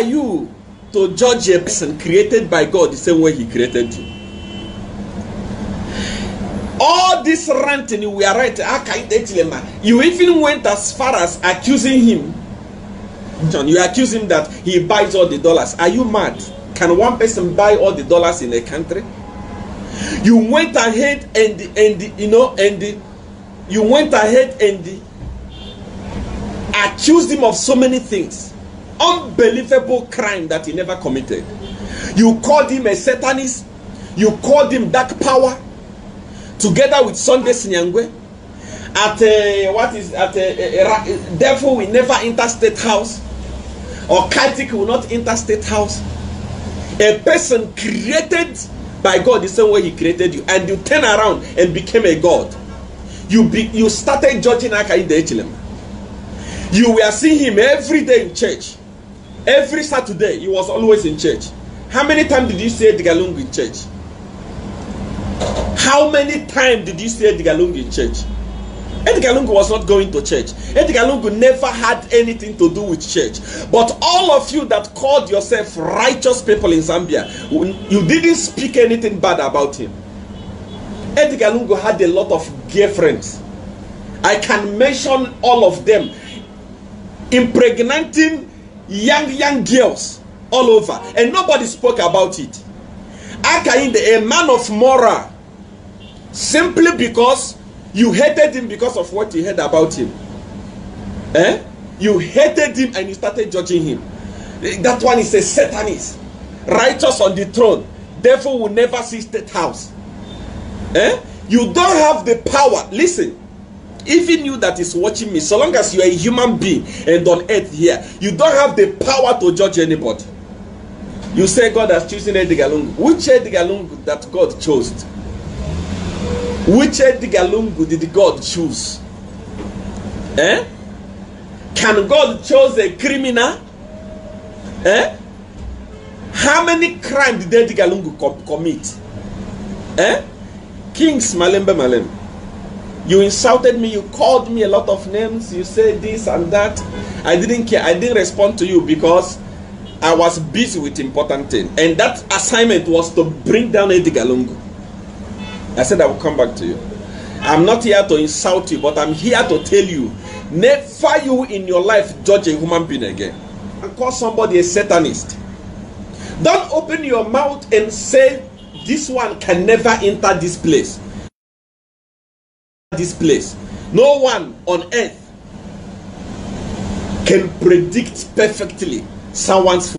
are you to judge a person created by God the same way he created you? All this ranting we are right, you even went as far as accusing him. You accuse him that he buys all the dollars. Are you mad? Can one person buy all the dollars in a country? You went ahead and accused him of so many things. Unbelievable crime that he never committed. You called him a Satanist. You called him dark power. Together with Sunday Sinyangwe. Devil will never enter state house. Or Kaitik will not enter state house. A person created by God the same way he created you, and you turn around and became a god. You started judging Akainde Echilema. You were seeing him every day in church. Every Saturday he was always in church. How many times did you see Edgar Lungu in church? How many times did you see Edgar Lungu in church? Edgar Lungu was not going to church. Edgar Lungu never had anything to do with church. But all of you that called yourself righteous people in Zambia, you didn't speak anything bad about him. Edgar Lungu had a lot of girlfriends. I can mention all of them. Impregnating young girls all over. And nobody spoke about it. Akainde, a man of moral, simply because you hated him because of what you heard about him. You hated him and you started judging him. That one is a Satanist. Righteous on the throne. Devil will never see state house. You don't have the power. Listen, even you that is watching me, so long as you are a human being and on earth here, you don't have the power to judge anybody. You say God has chosen Edgar Lungu. Which Edgar Lungu that God chose? Which Edgar Lungu did God choose? Can God choose a criminal? How many crimes did Edgar Lungu commit? Kings Malembe Malem. You insulted me, you called me a lot of names, you said this and that. I didn't care. I didn't respond to you because I was busy with important things. And that assignment was to bring down Edgar Lungu. I said I will come back to you. I'm not here to insult you, but I'm here to tell you, never you in your life judge a human being again. And call somebody a Satanist. Don't open your mouth and say, this one can never enter this place. This place. No one on earth can predict perfectly someone's